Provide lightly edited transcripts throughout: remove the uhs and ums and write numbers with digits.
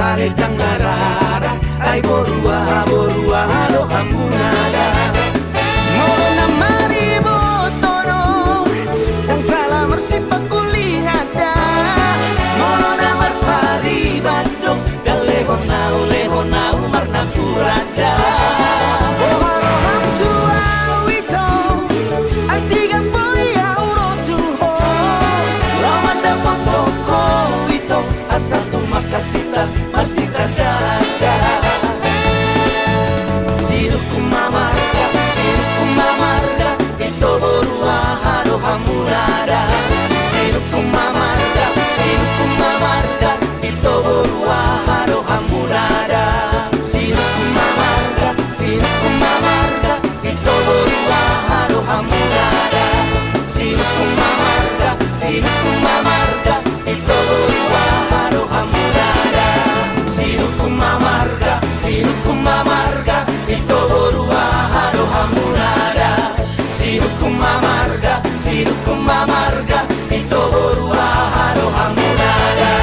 paredang narara ai borua lo hambunada ngoro na maribotono dan salam mersipak kulingada ngoro na marpari bandung dan lehonau marna kurada oharoham tua wito antigang boya urotuho lawanda pokoko wito asal tu makasita masita dada siruku mamarga ito borua haro hamunada siruku mamarga ito borua haro hamunada siruku mamarga ito borua haro hamunada siruku mamarga ito borua haro hamunada siruku mamarga ito borua haro hamunada siruku mamarga ito borua haro hamunada.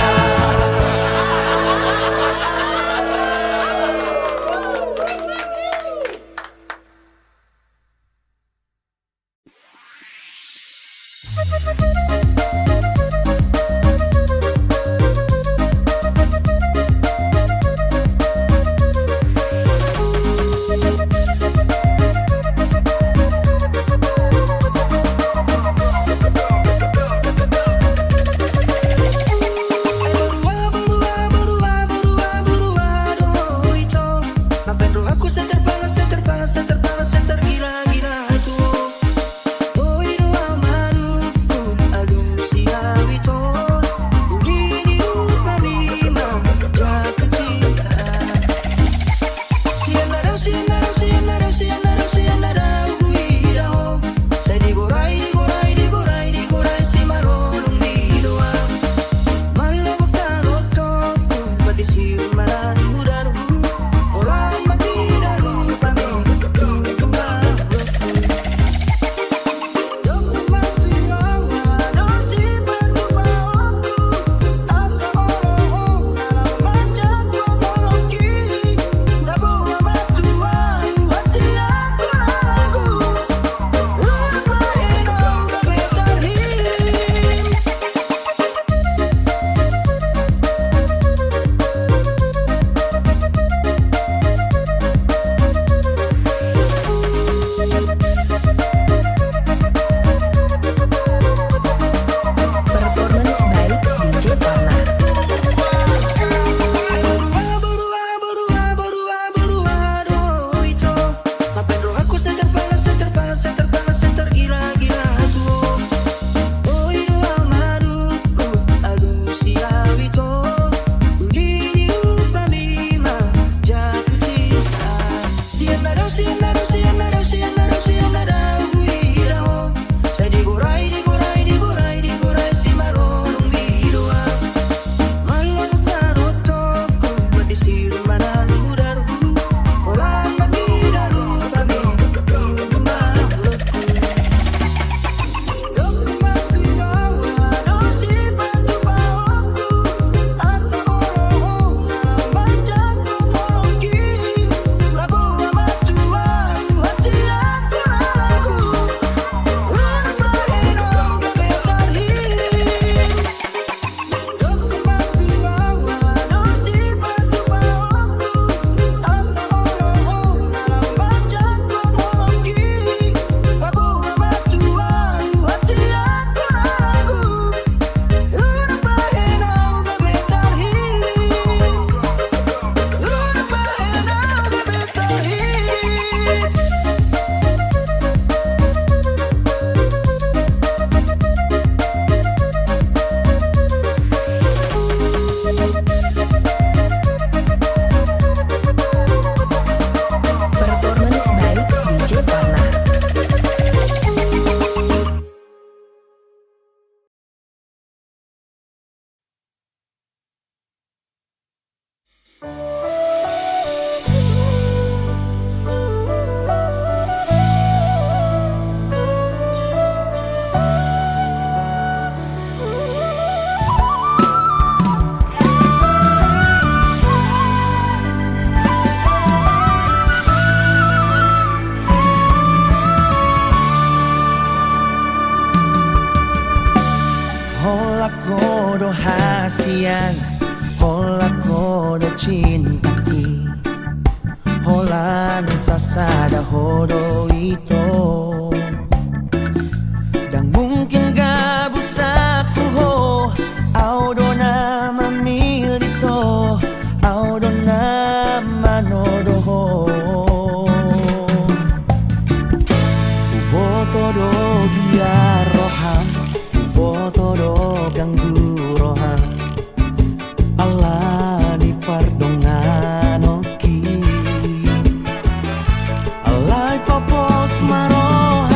mencintaki Holan sasada hodo ito Dan mungkin gak bisa kuho Audo na mamilito Audo na manodoho Uboto do biar roham Uboto do ganggu roham Allah di pardonganoki Allah popos maroha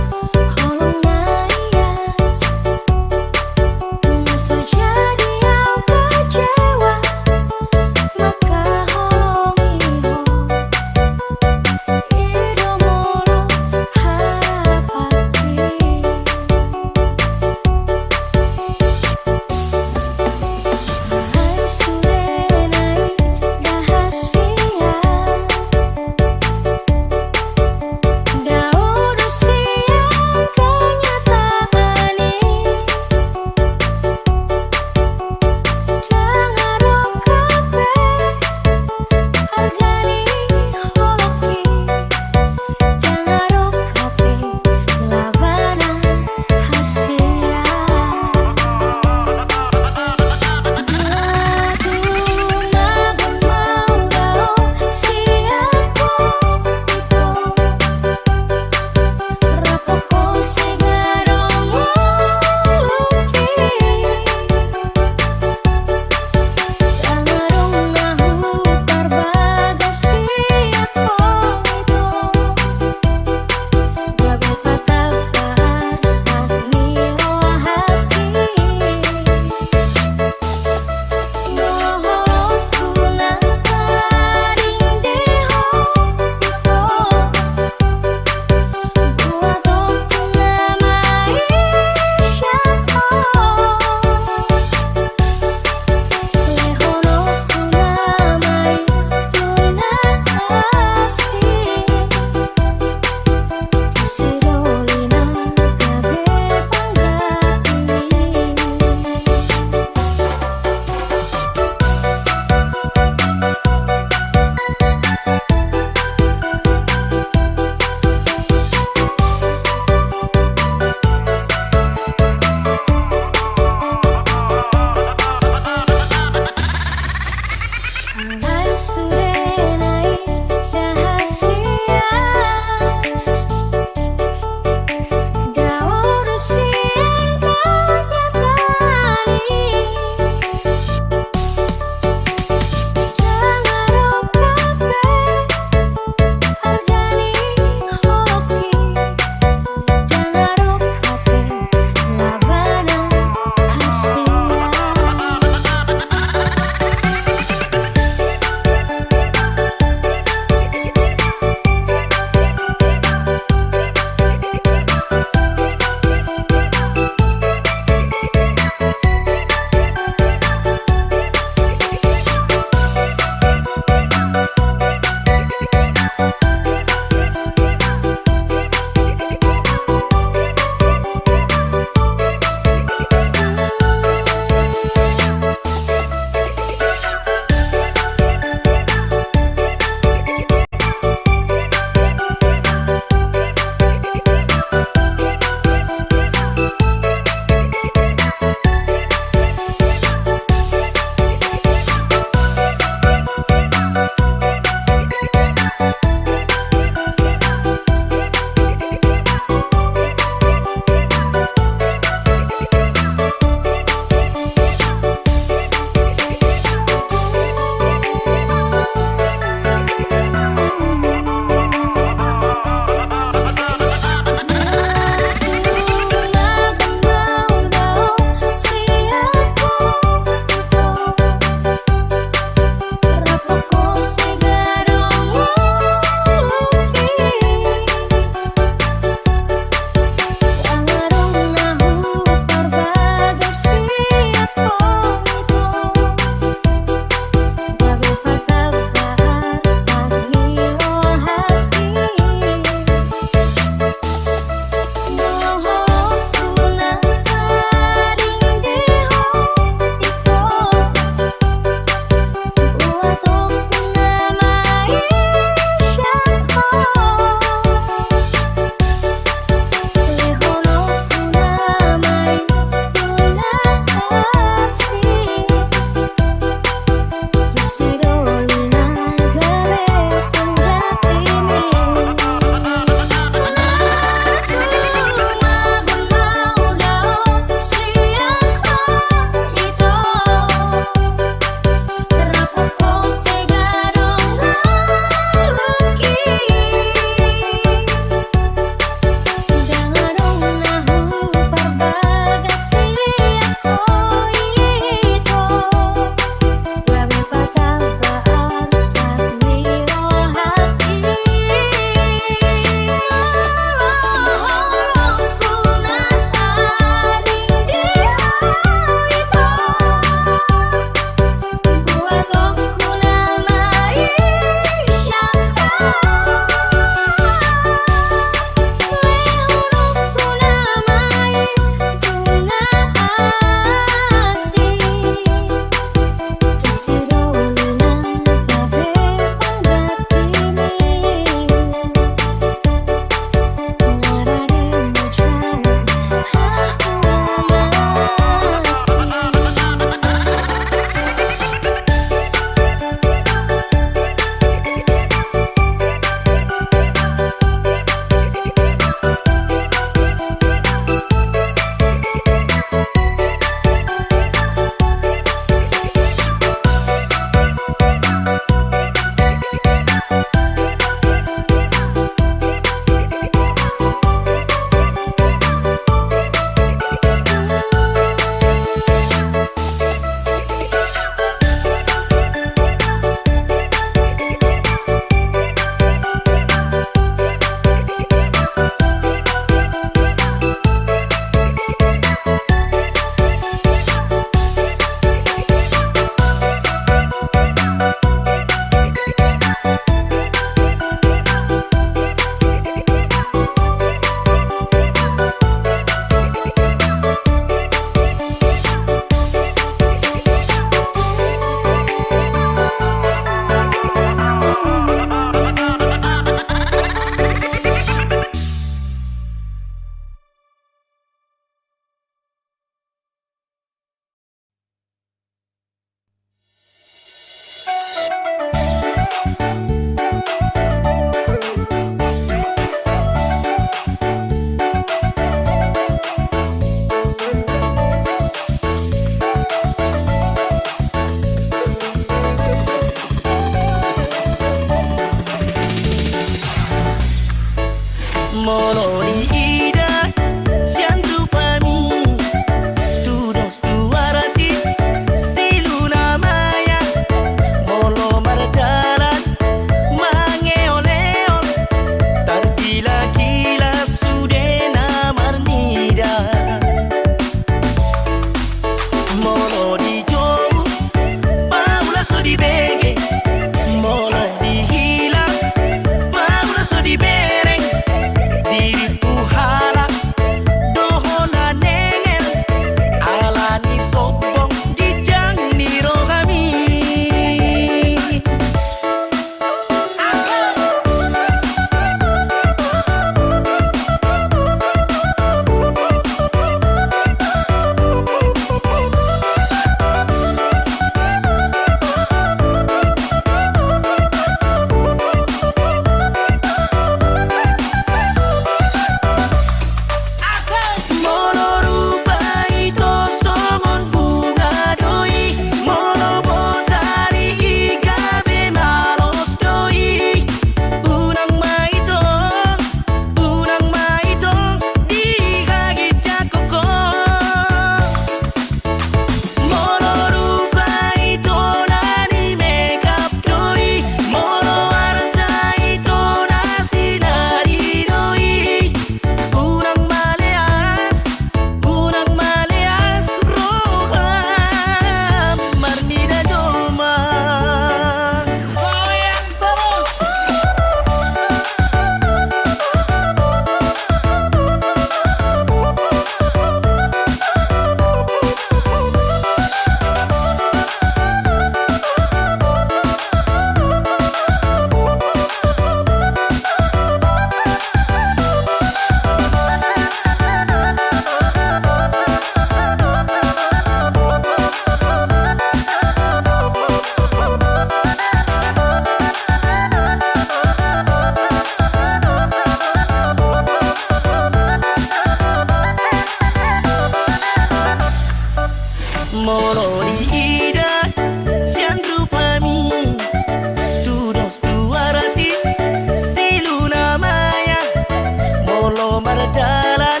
dalan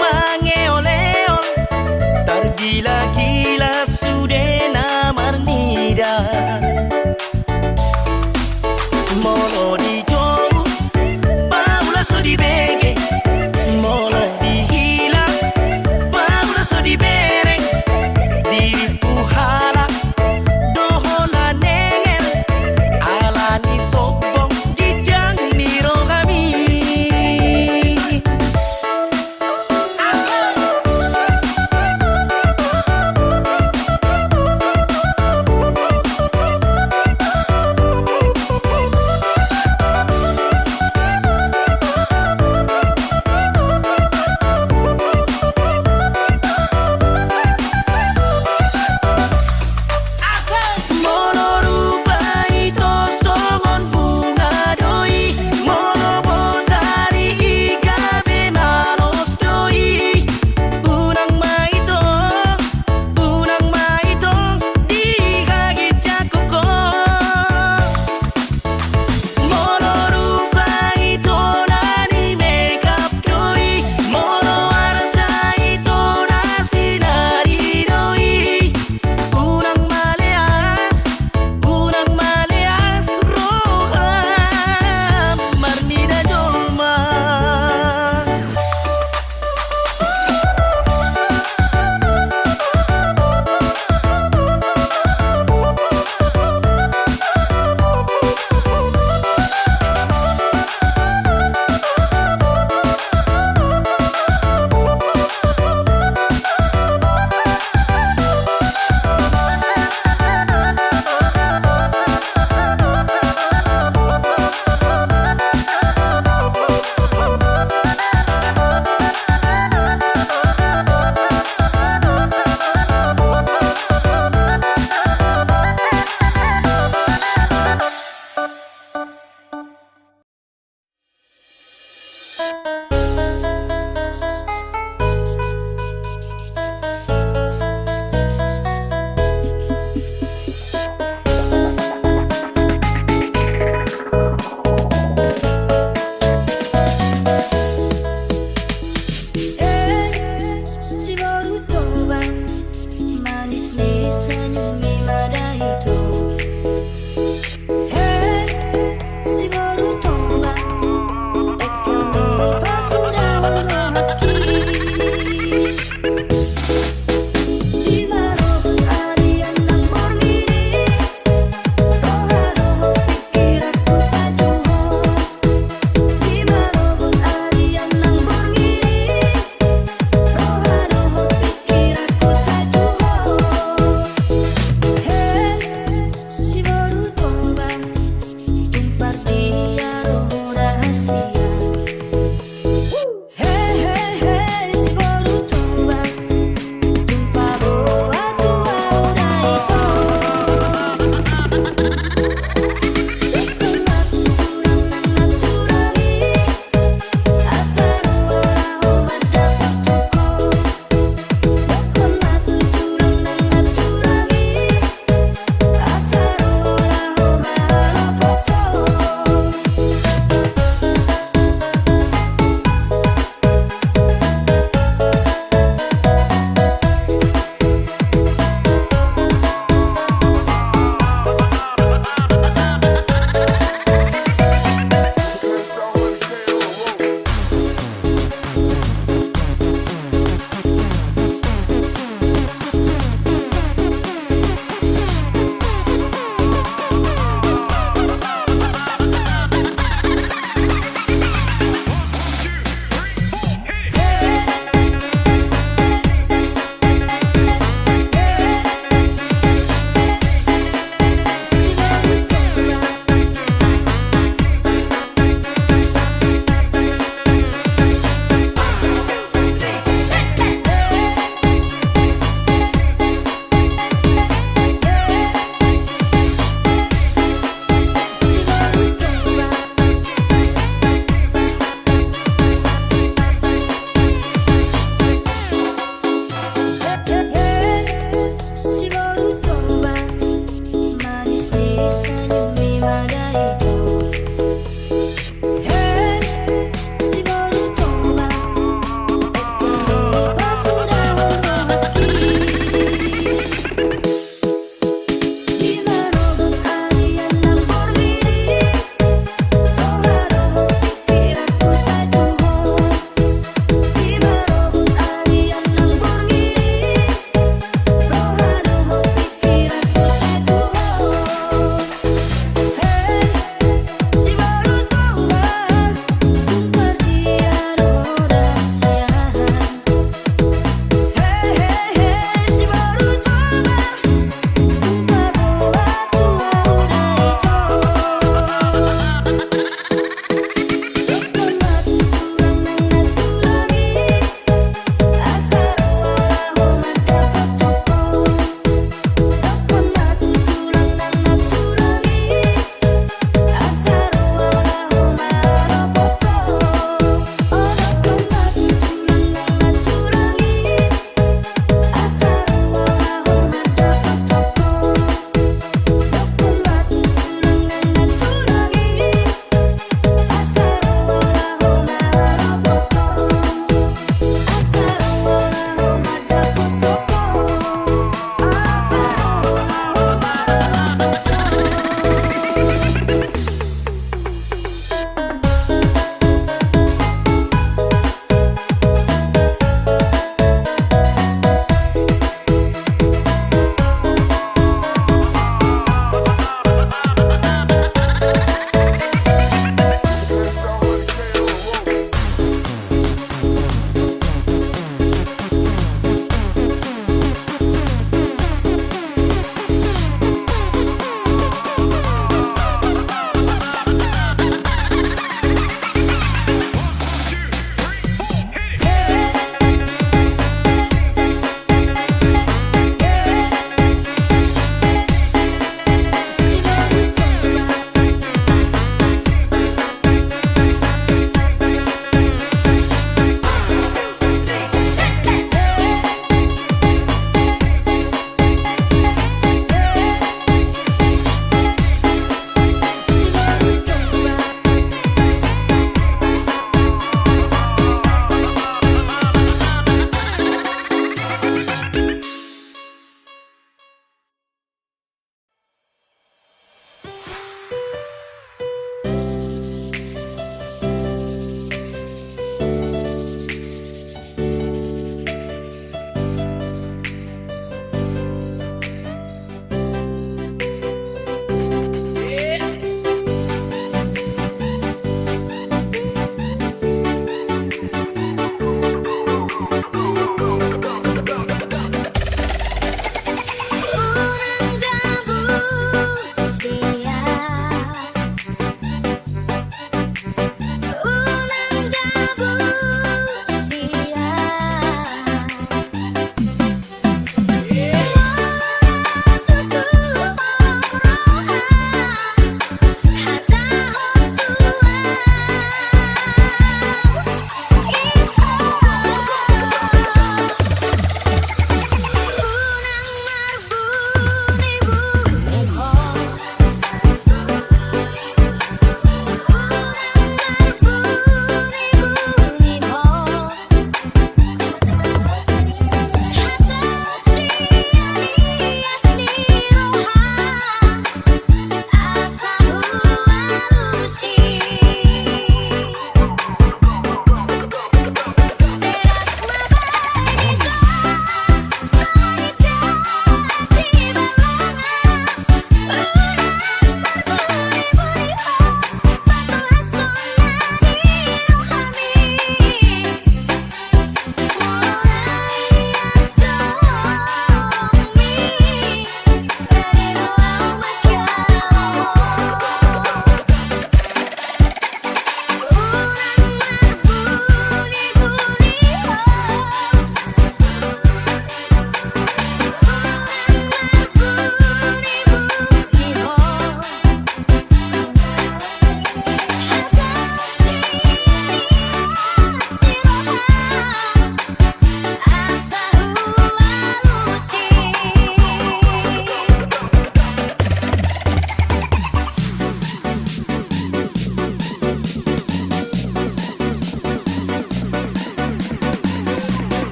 mangeol-eol tergila-gila sudah namar nida molo di jauh paula so di bege molo di hila paula so di bereng diriku halak dohona nengel alani sobong gijang niro kami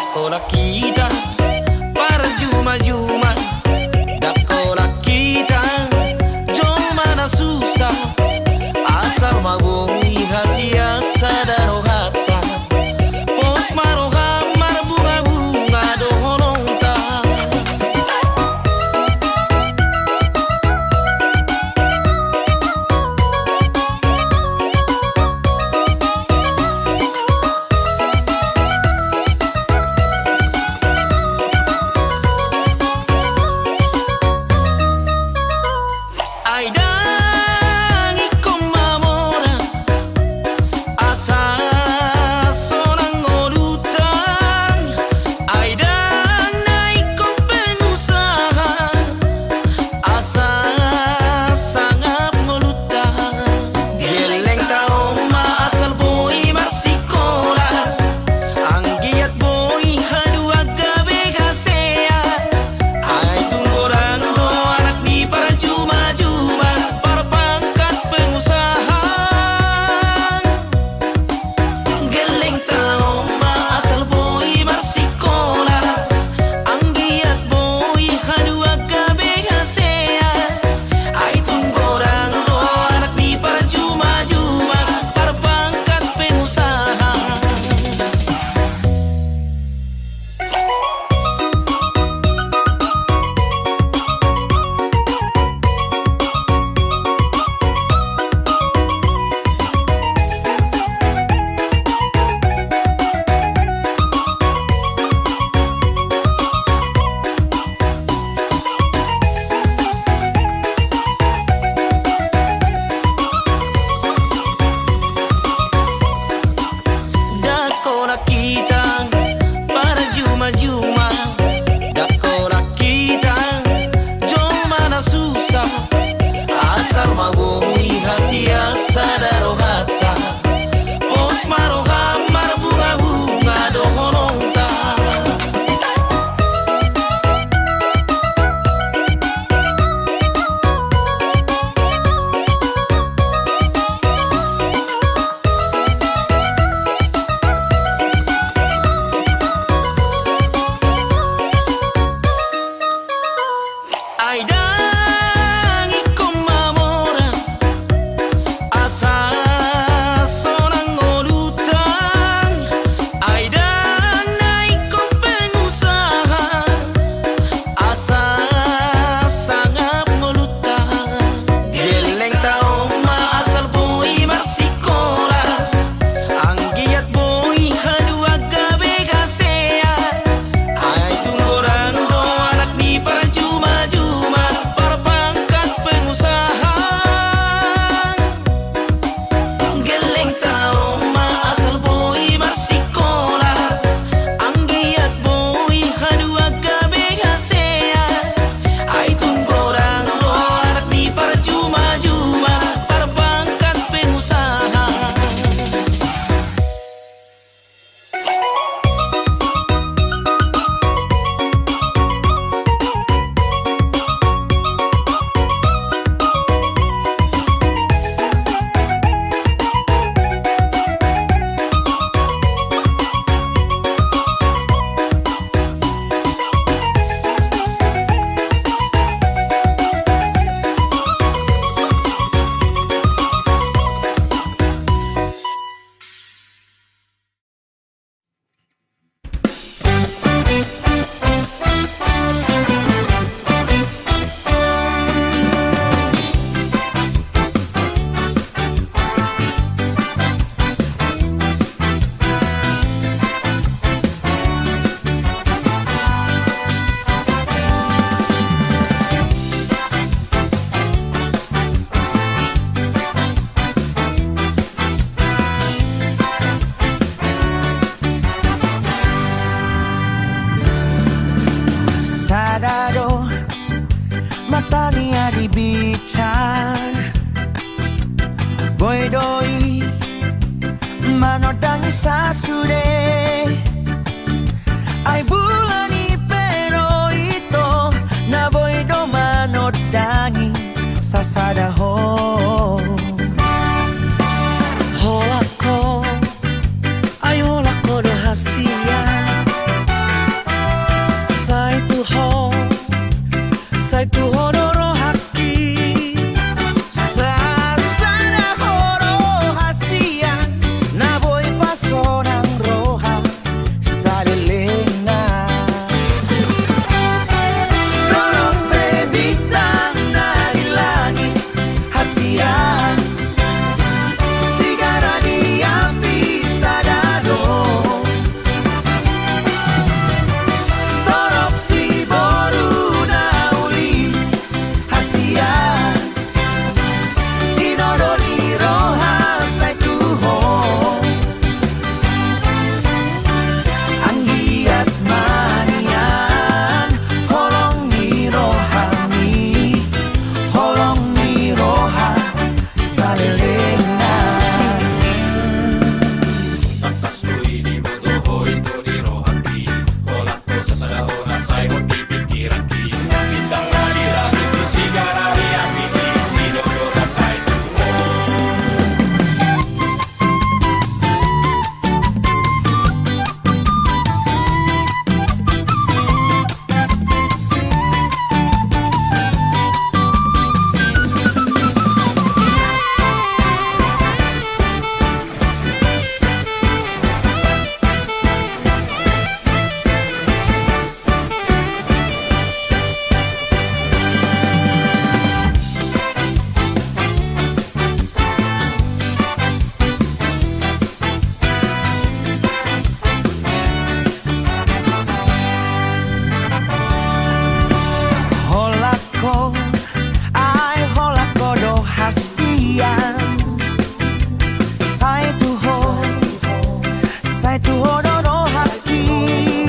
Dakola kita para juma-juma, dakola kita jom mana susah, asal mabungi hasia sadaro hatta, pos maroha marbunga-bunga doholonta. Aidang ikon mamora asa sonang ngolutang, aidang naikon pengusaha asa sangap ngolutang. Geleng taong maasal boy marsikola, ang giat boy hadua gabe kasea, ay tunggoran do anak ni para juma-juma, para pangkat pengusaha. Geleng taong maasal boy marsikola, ang giat boy hadua gabe kasea, ay tunggoran do anak ni para juma-juma, para pangkat pengusaha. Dakola kita para juma-juma, dakola kita jom mana susah, asal mabungi hasia sadaro hatta, pos maroha marbunga-bunga doholonta. Aidang ikon mamora asa sonang ngolutang, aidang naikon pengusaha asa sangap ngolutang. Geleng taong maasal boy marsikola, ang giat boy hadua gabe kasea, ay tunggoran do anak ni para juma-juma, para pangkat pengusaha. Geleng taong maasal boy marsikola, ang giat boy hadua gabe kasea, ay tunggoran do anak ni para juma-juma, para pangkat pengusaha. Sadado matanya di bican, boy doi manodangi sasude, ay bulani pero ito na boy do manodangi sasada ho. Hola ko, ay hola ko do hasia, 最高ほどのハッピー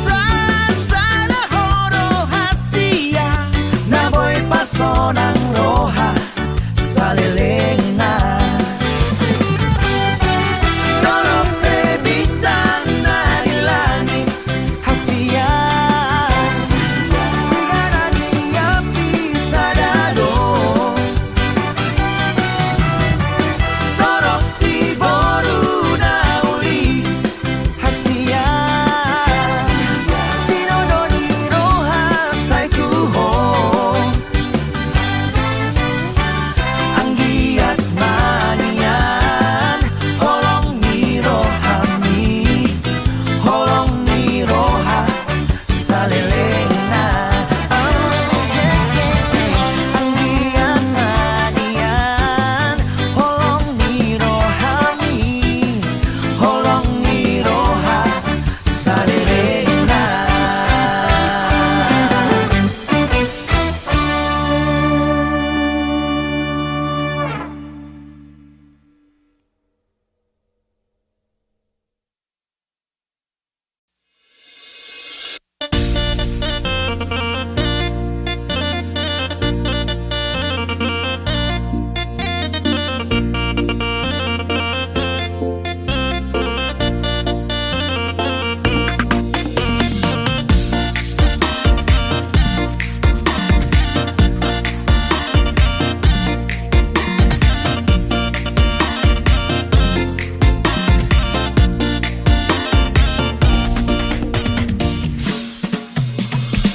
sa na horo hasia na boy paso ng roha sa lilingan Toro bebitang na ilangin hasia sigara niya pisadado Toro si boru na uli hasia Pinono ni roha sa kuho Anggi at manian holong ni rohami holong ni roha sa lilingan Anggi at manian holong ni rohami holong ni roha sa lilingan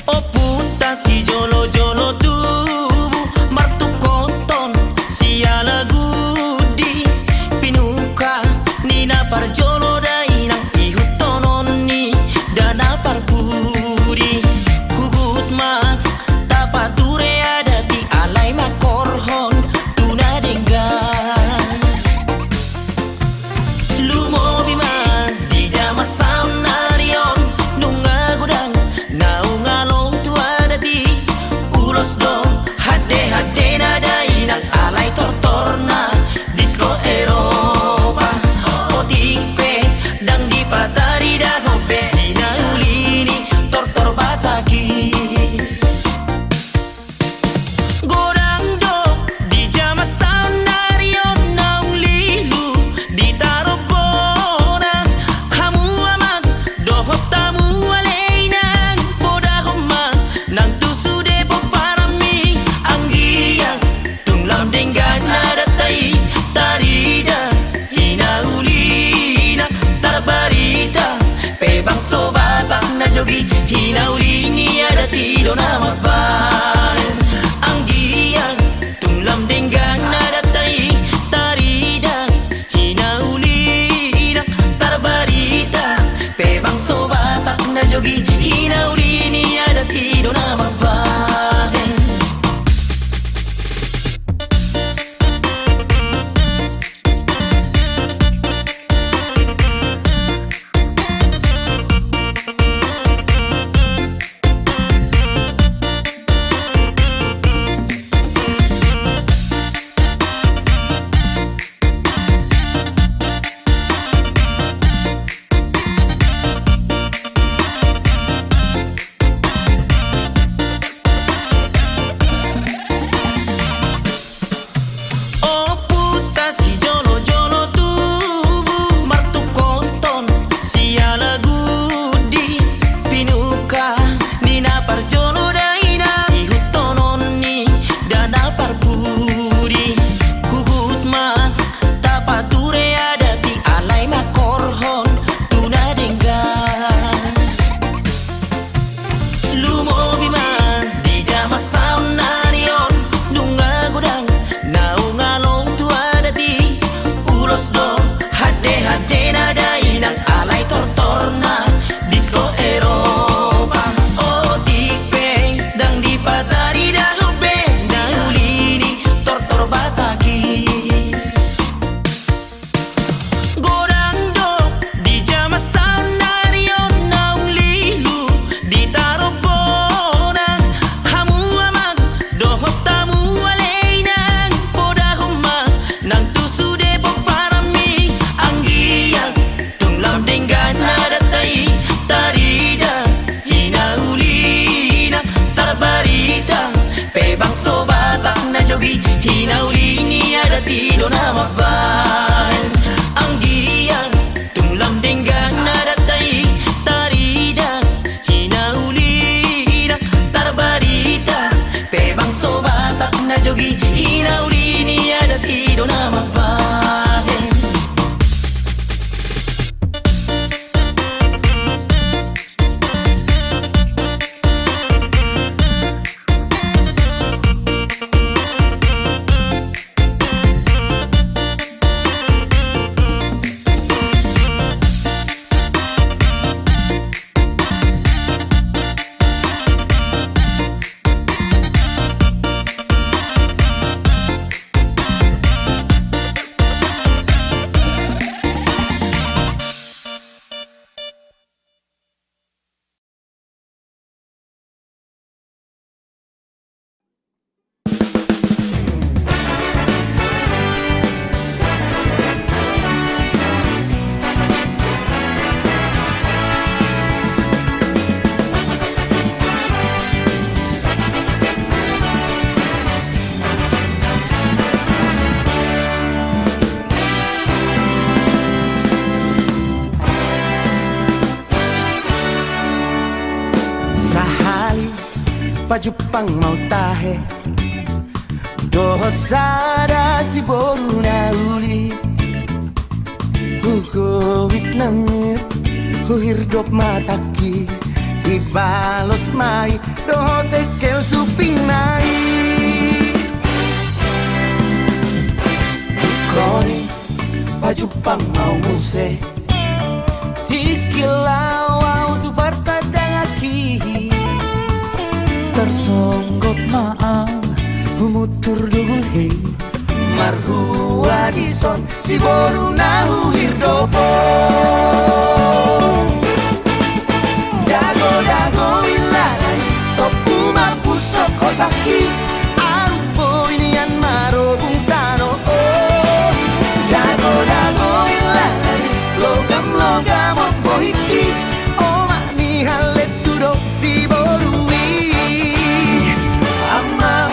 Oh puta si jolo jolo tubu martu konton si ala gudi pinuka nina par jolo dainang ihutonon ni dana par budi kugut man tapature ada di alai makorhon tuna denggan lumo bima di jama saunarion nunga gudang naunga long tua dati ulos dong hade hade nada inang alai tortorna disco Eropa otikpe dang di patari dan hobe hina ulini tortor bataki Godang dok di jama saunarion naung lilu di tarobona hamu amang dohot tamu aleinang boda homang nang tusu depo parami anggiang tunglam denggan ada tai tarida hina ulina tarbarita pebang sobata na jogi hina ulini ada tido nama pan anggiang tunglam denggan ada tai tarida hina ulina tarbarita pebang sobata na jogi hina ulini ada tido nama pan tido na mapan Anggian tunglam denggan nadatai tarida hinaulida tarbarita pebang sobatak na jogi hinauli ni ada tido na mapan Pajupang mau tahe dohot sada si boru na uli hugowit nangit huhirdop mataki ibalos mai dohot ekel suping nai kroni pajupang mau muse tikilau tu partadang aki tersonggot maang humutur dugul hei marhua dison si boru nahu hirdopo dago dago ilalai topu mapusok kosaki arupo inian marobung tano dago dago ilalai logam logam opohiki oma ni halet tudok si boru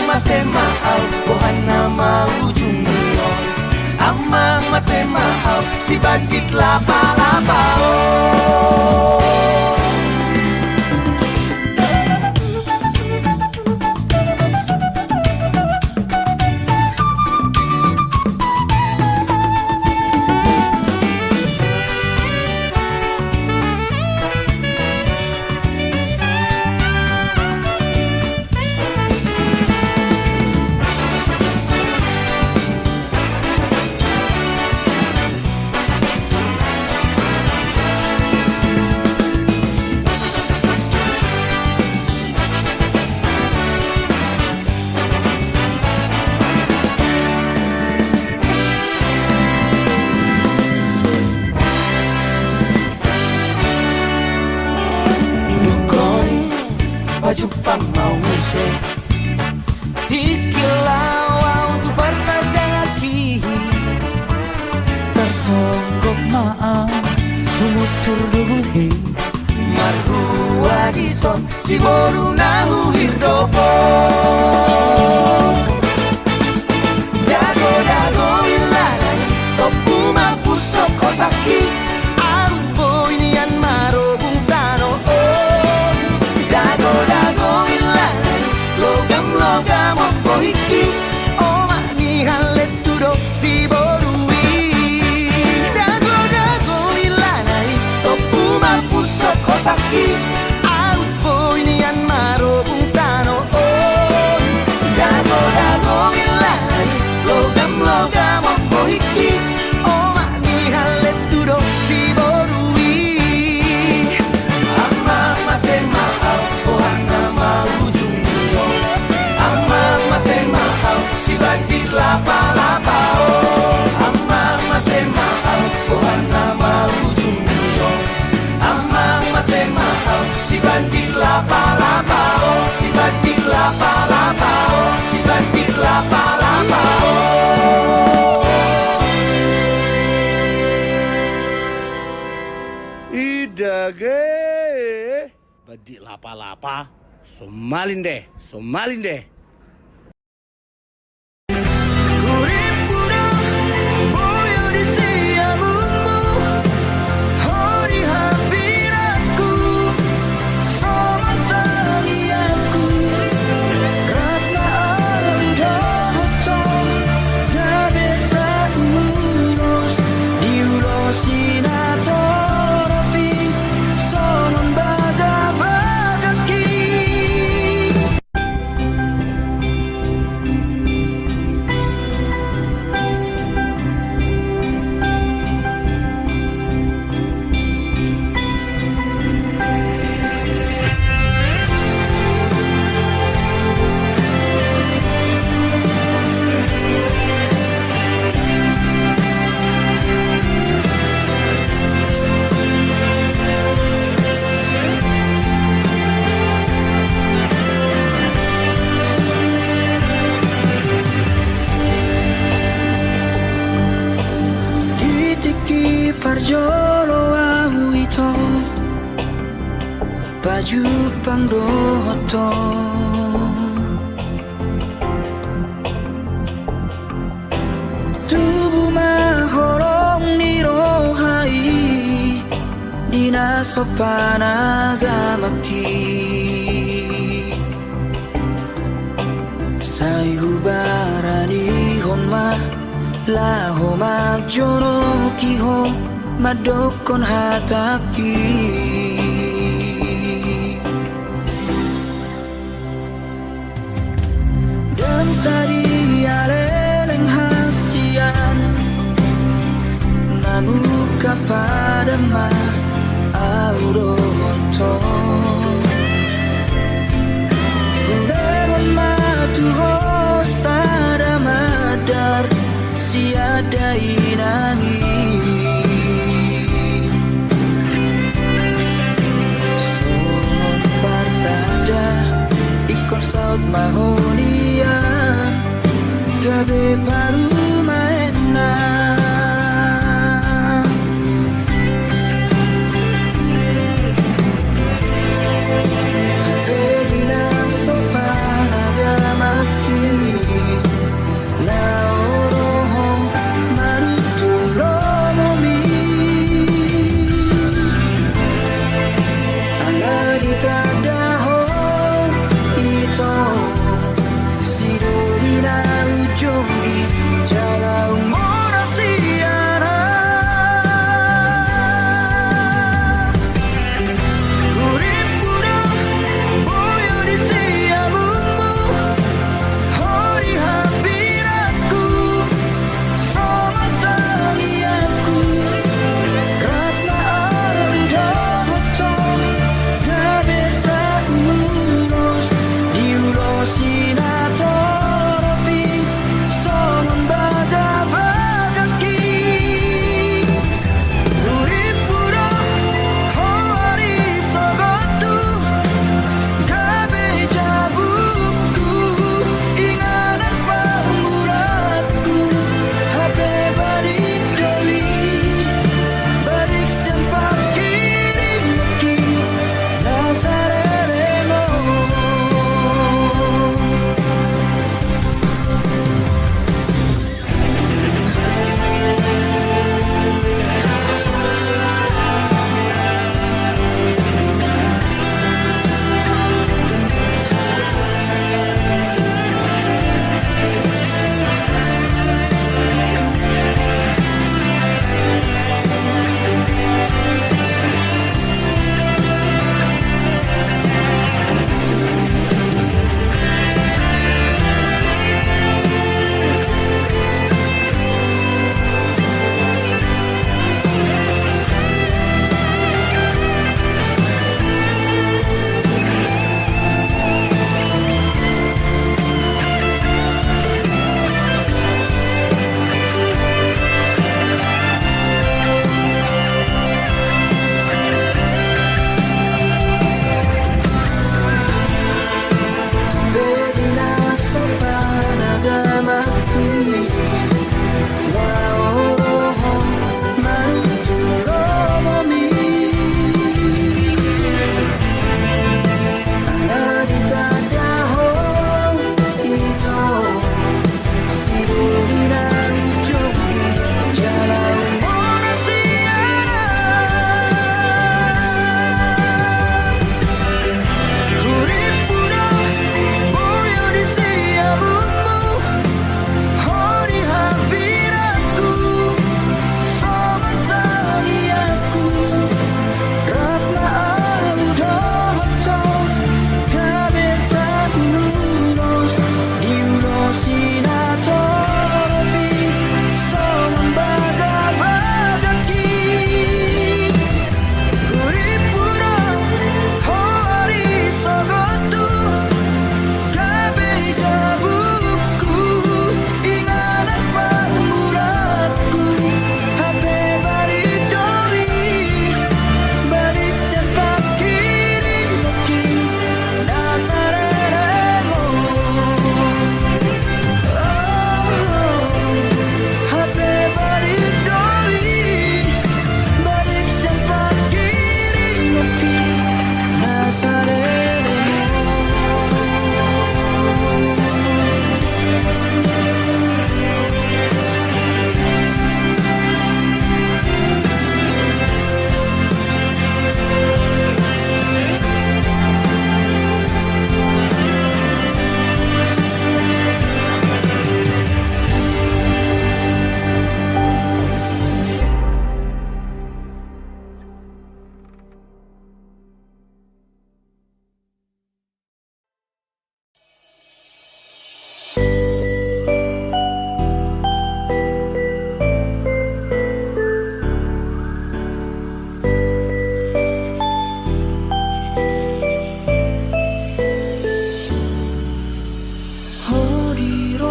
mate maau Tuhan nama ujung dunia Amang mate maau si bandit lapa-lapa Pajupang mau muse tikilau tu partadang aki tersonggok maang humutur dugul hei marhua dison si boru nahu hirdopo dago dago ilalai topu mapusok kosaki arupo inian marobung tano dago dago ilalai logam logam opohiki oma ni halet tudok si borui dago dago ilalai topu mapusok kosaki arupo inian marobung tano dago dago ilalai logam logam opohiki oma ni halet tudok si borui amma mate maau Tuhan nama ujung dunia amma mate maau si bandit lapa-lapa amma mate maau Tuhan nama ujung dunia amma mate maau si bandit lapa-lapa si bandit lapa-lapa si bandit lapa-lapa idage bandit lapa-lapa somalin deh maju pangdoto tubuh mahorong nirohai dina sopan agamaki sayubarani honma laho magjono kiho madokon hataki dan sari aleleng hasian mamuka pada ma auroto Uregon matuho sada madar siada inangi Somon partada ikon saut mahonia gabe paru maena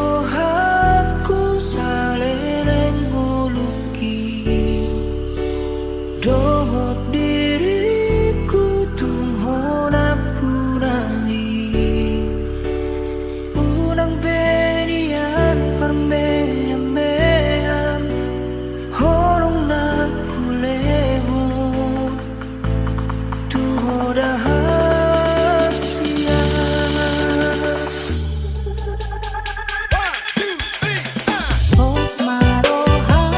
Hodirohaku saleleng nguluki dohot diriku tunghona punai unang benian parmeamean holong na hulehon tuhoda hasia. Bos maroham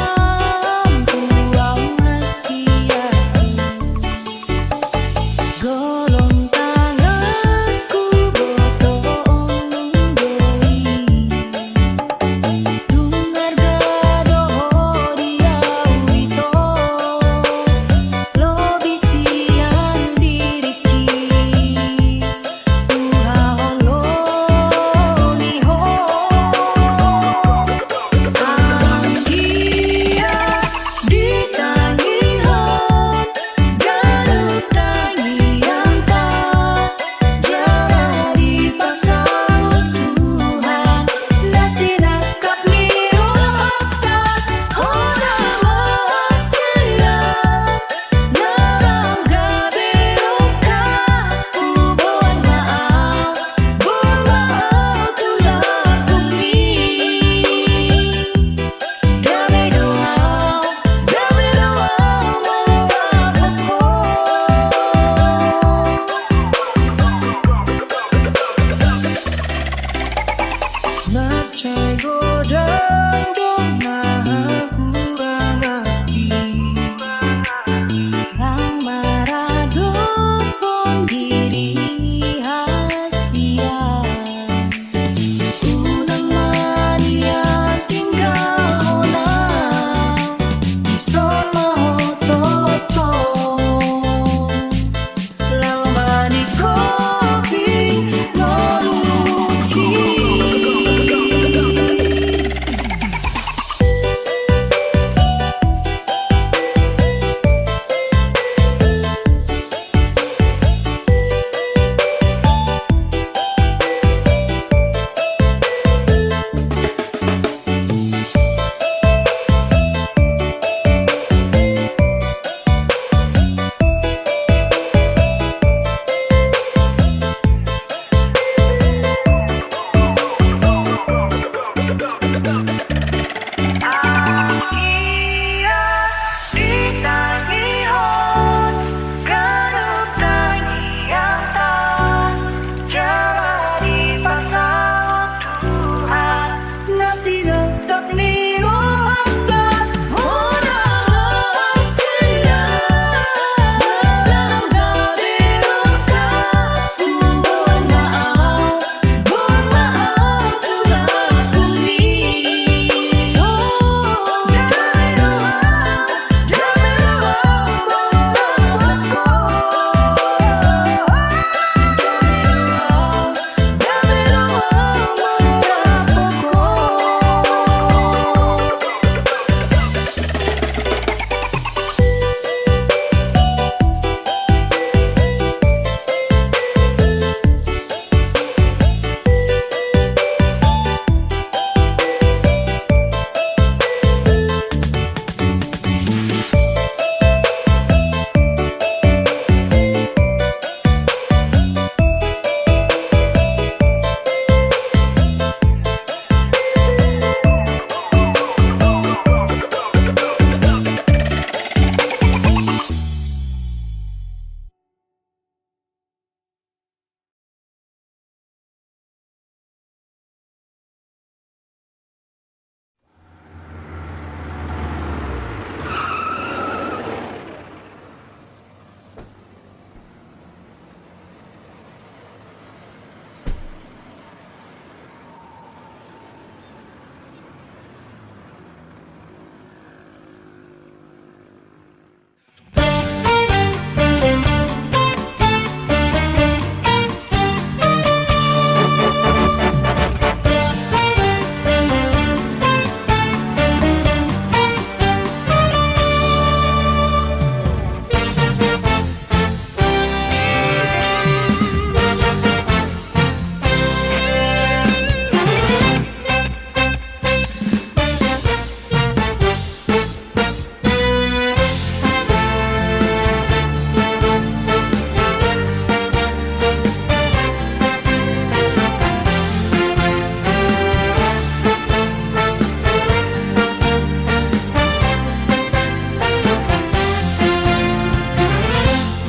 pulang Asia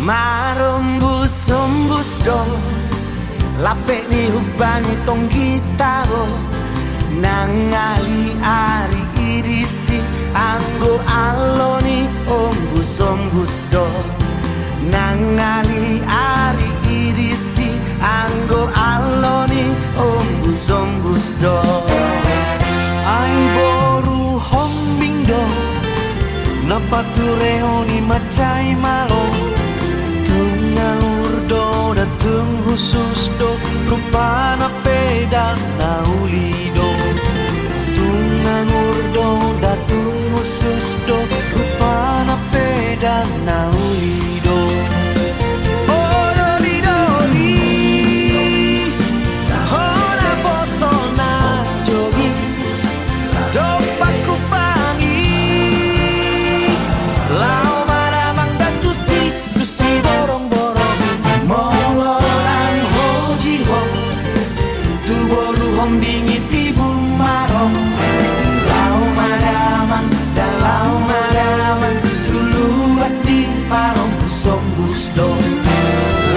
Marombus ombus do lapek ni hubangi tong gitaro nang ali ari irisi anggo aloni ombus do nang ali ari irisi anggo aloni ombus do ai boru hombing do napature oni macai malo tungaur do datung khusus do rupana pedang nauli do tungaur do datung khusus do rupana pedang nauli do oh doli doli hona posona jogi do paku pangi lao maramang dan tusi borong-borong mololang hoji ho tu boru hombingi tibu marong lao maramang dan lao maramang dulu hati parong sombus do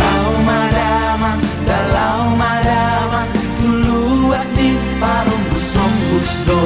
lao maramang dan lao maramang dulu hati parong sombus do.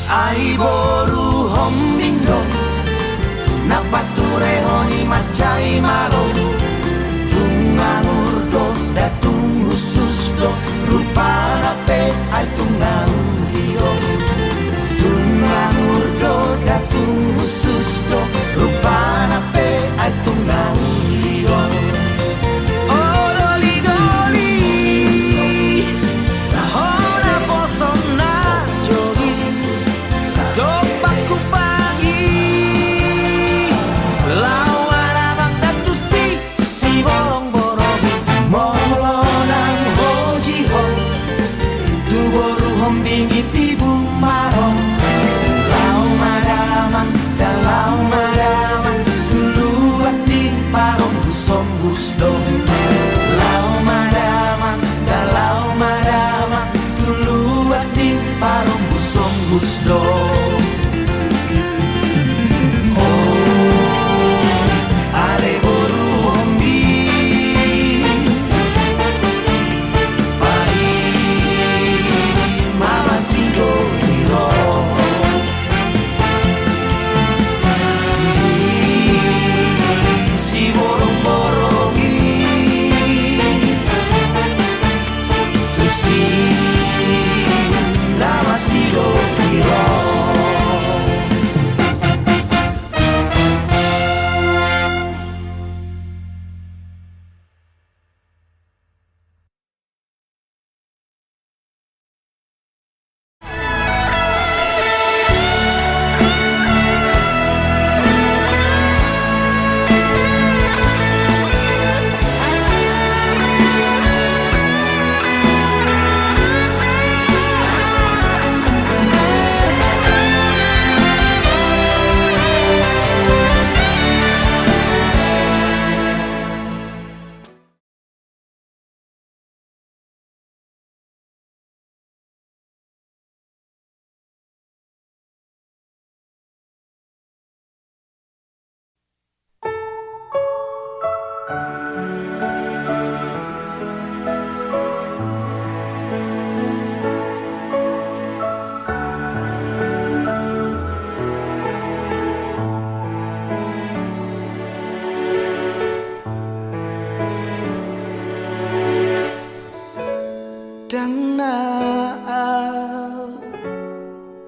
Ai boru hombindo napature honi macai malo tungangur do datung khusus do rupana pe ai tungangur do tungangur do datung khusus do rupana pe ai tungangur do oh doli doli hona posona jogi Dopaku pagi lawan dan tusi borong-borong molonang hoji ho tu boru hombingi tibu marong lau maramang dan lau maramang dulu hati parong sombus do lau maramang dan lau maramang dulu hati parong sombus do.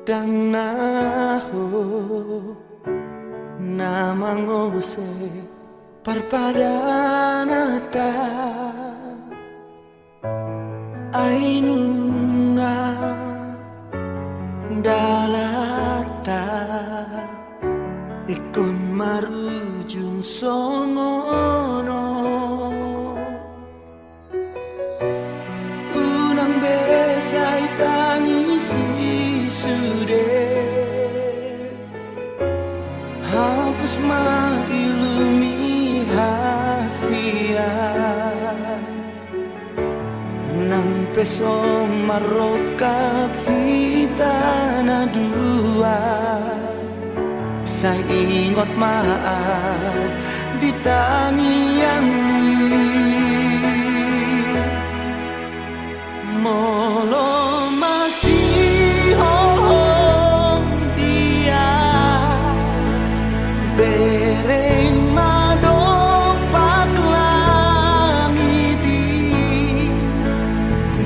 dang na ho Namangose parpadanata ainunga dalata ikon marujung songono unang besay tangisi sude hapus mailumi hasian nang peso marokap hitana dua say ingot maat di tangian molo masih hohong dia bereng madopak langiti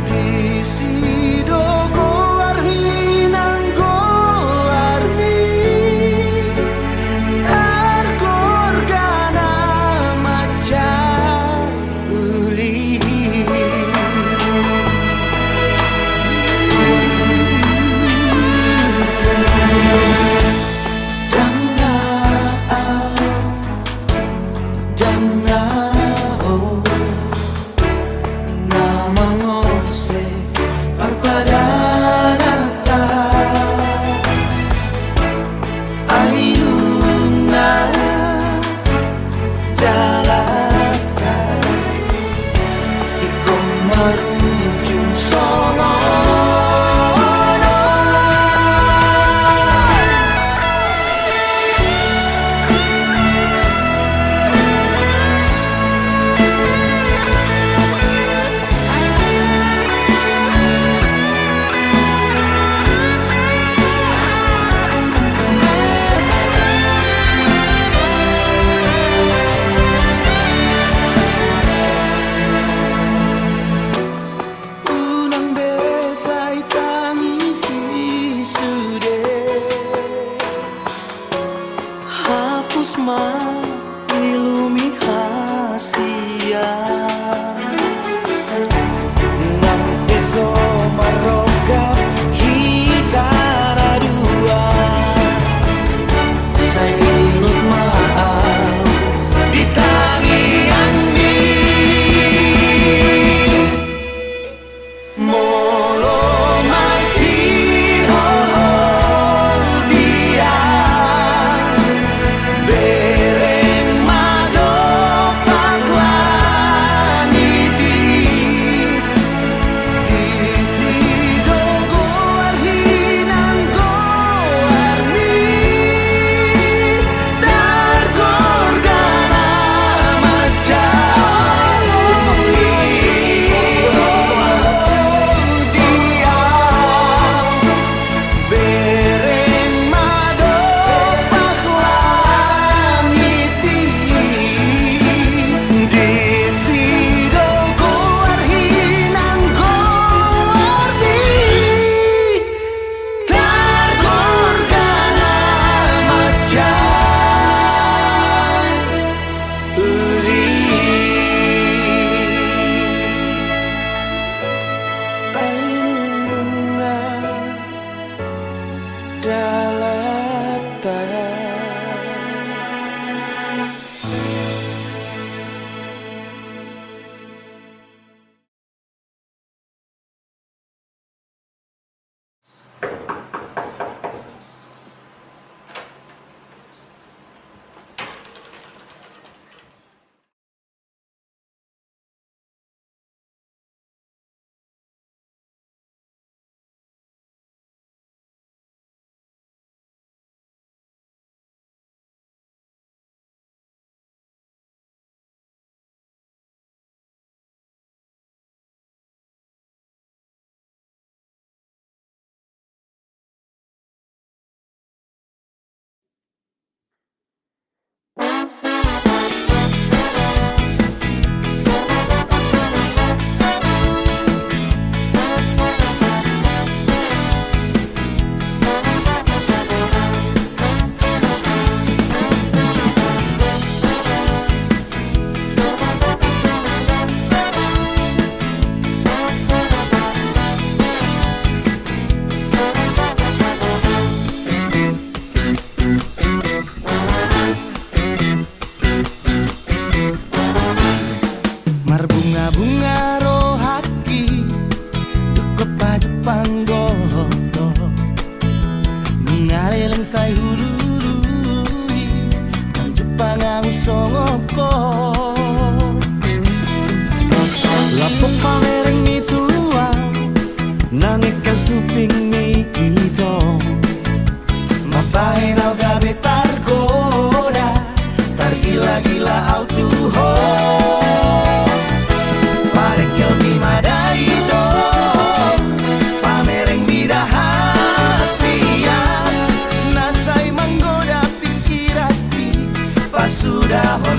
di sidogo arhinang goarmi argorgana macai uli namangose parpadanata ainunga dalata ikon marujung songono unang besay tangisi sude hapus mailumi hasian nang peso marokap hitana dua say ingot maaf di tangian ni molo masih hohong dia bereng madok usongoko lapong pamereng itua nangik kasuping mi ito mapahin au gabi targoda targila-gila au tuho parekel mi mada ito pamereng mi rahasia nasay manggoda pikirati pasudahon